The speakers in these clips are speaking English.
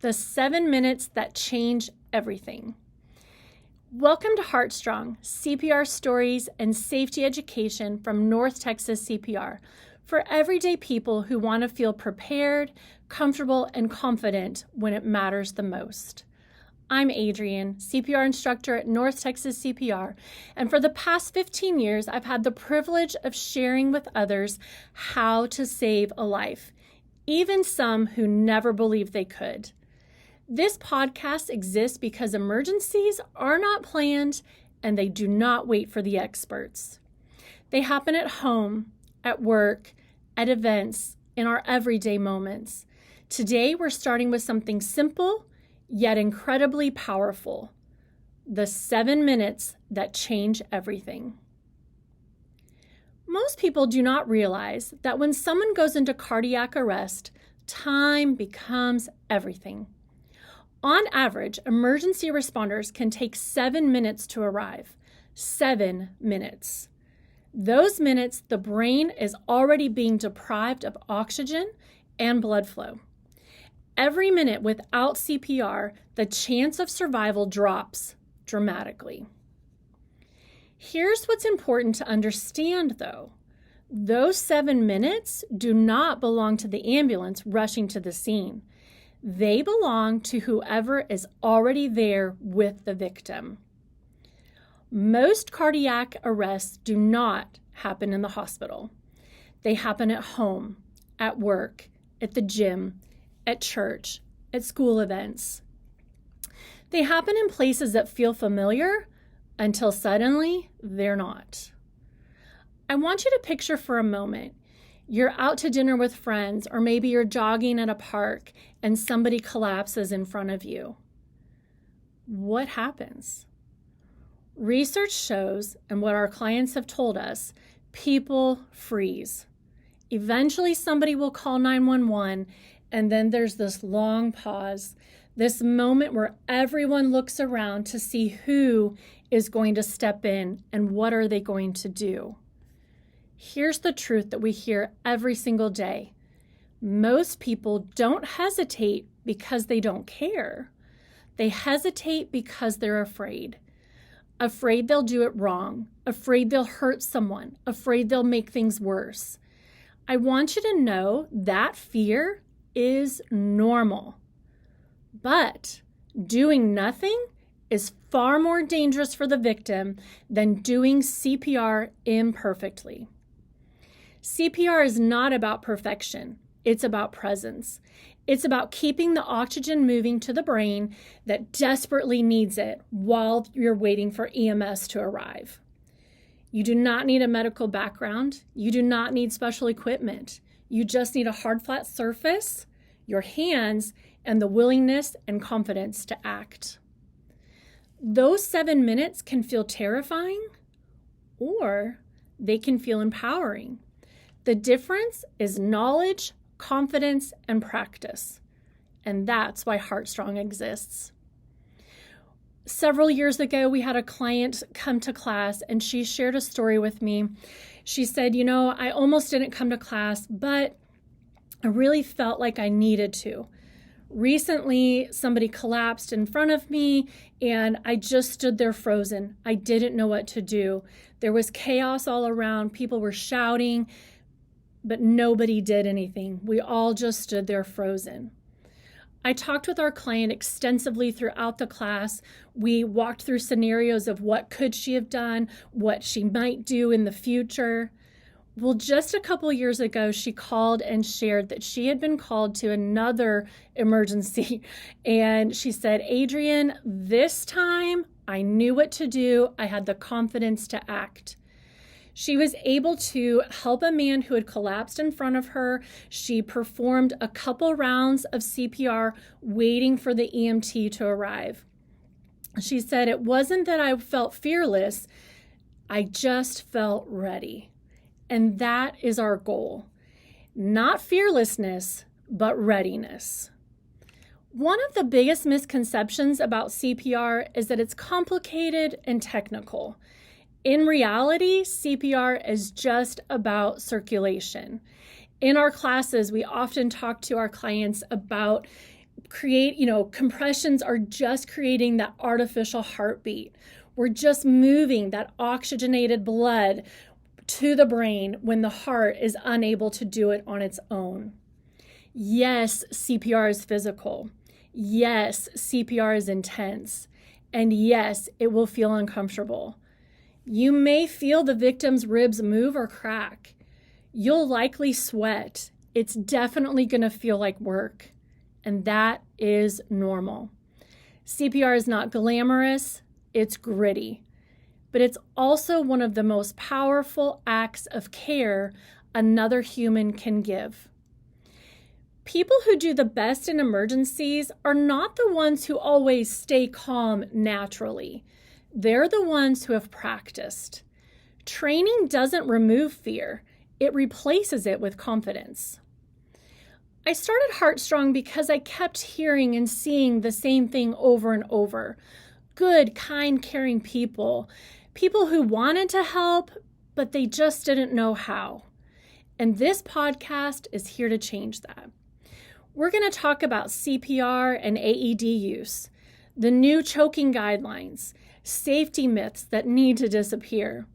the 7 minutes that change everything. Welcome to HeartStrong, CPR stories and safety education from North Texas CPR for everyday people who want to feel prepared, comfortable, and confident when it matters the most. I'm Adrienne, CPR instructor at North Texas CPR, and for the past 15 years, I've had the privilege of sharing with others how to save a life, even some who never believed they could. This podcast exists because emergencies are not planned and they do not wait for the experts. They happen at home, at work, at events, in our everyday moments. Today, we're starting with something simple, yet incredibly powerful: the 7 minutes that change everything. Most people do not realize that when someone goes into cardiac arrest, time becomes everything. On average, emergency responders can take 7 minutes to arrive. 7 minutes. Those minutes, the brain is already being deprived of oxygen and blood flow. Every minute without CPR, the chance of survival drops dramatically. Here's what's important to understand, though. Those 7 minutes do not belong to the ambulance rushing to the scene. They belong to whoever is already there with the victim. Most cardiac arrests do not happen in the hospital. They happen at home, at work, at the gym, at church, at school events. They happen in places that feel familiar until suddenly they're not. I want you to picture for a moment. You're out to dinner with friends, or maybe you're jogging at a park and somebody collapses in front of you. What happens? Research shows, and what our clients have told us, people freeze. Eventually somebody will call 911, and then there's this long pause, this moment where everyone looks around to see who is going to step in and what are they going to do. Here's the truth that we hear every single day. Most people don't hesitate because they don't care. They hesitate because they're afraid. Afraid they'll do it wrong. Afraid they'll hurt someone. Afraid they'll make things worse. I want you to know that fear is normal. But doing nothing is far more dangerous for the victim than doing CPR imperfectly. CPR is not about perfection. It's about presence. It's about keeping the oxygen moving to the brain that desperately needs it while you're waiting for EMS to arrive. You do not need a medical background. You do not need special equipment. You just need a hard, flat surface, your hands, and the willingness and confidence to act. Those 7 minutes can feel terrifying, or they can feel empowering. The difference is knowledge, confidence, and practice. And that's why HeartStrong exists. Several years ago, we had a client come to class and she shared a story with me. She said, I almost didn't come to class, but I really felt like I needed to. Recently, somebody collapsed in front of me and I just stood there frozen. I didn't know what to do. There was chaos all around. People were shouting, but nobody did anything. We all just stood there frozen. I talked with our client extensively throughout the class. We walked through scenarios of what could she have done, what she might do in the future. Well, just a couple years ago, she called and shared that she had been called to another emergency. And she said, Adrienne, this time I knew what to do. I had the confidence to act. She was able to help a man who had collapsed in front of her. She performed a couple rounds of CPR waiting for the EMT to arrive. She said, it wasn't that I felt fearless, I just felt ready. And that is our goal. Not fearlessness, but readiness. One of the biggest misconceptions about CPR is that it's complicated and technical. In reality, CPR is just about circulation. In our classes, we often talk to our clients about compressions are just creating that artificial heartbeat. We're just moving that oxygenated blood to the brain when the heart is unable to do it on its own. Yes, CPR is physical. Yes, CPR is intense. And yes, it will feel uncomfortable. You may feel the victim's ribs move or crack. You'll likely sweat. It's definitely going to feel like work. And that is normal. CPR is not glamorous, it's gritty. But it's also one of the most powerful acts of care another human can give. People who do the best in emergencies are not the ones who always stay calm naturally. They're the ones who have practiced. Training doesn't remove fear, it replaces it with confidence. I started HeartStrong because I kept hearing and seeing the same thing over and over. Good, kind, caring people. People who wanted to help, but they just didn't know how. And this podcast is here to change that. We're going to talk about CPR and AED use, the new choking guidelines, safety myths that need to disappear,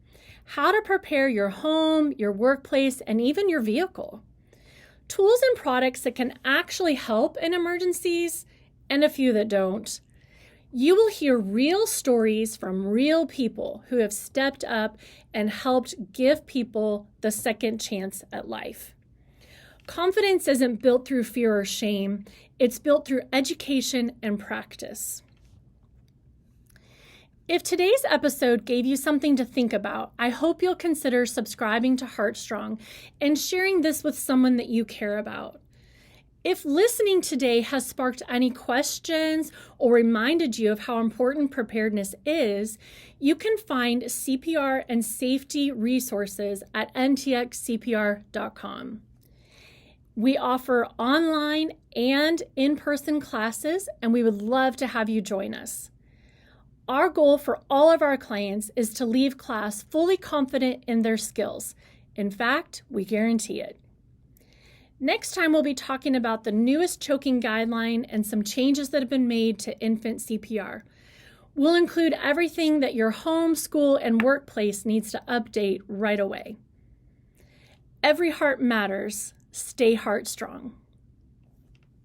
how to prepare your home, your workplace, and even your vehicle, tools and products that can actually help in emergencies, and a few that don't. You will hear real stories from real people who have stepped up and helped give people the second chance at life. Confidence isn't built through fear or shame. It's built through education and practice. If today's episode gave you something to think about, I hope you'll consider subscribing to HeartStrong and sharing this with someone that you care about. If listening today has sparked any questions or reminded you of how important preparedness is, you can find CPR and safety resources at ntxcpr.com. We offer online and in-person classes, and we would love to have you join us. Our goal for all of our clients is to leave class fully confident in their skills. In fact, we guarantee it. Next time, we'll be talking about the newest choking guideline and some changes that have been made to infant CPR. We'll include everything that your home, school, and workplace needs to update right away. Every heart matters. Stay heart strong.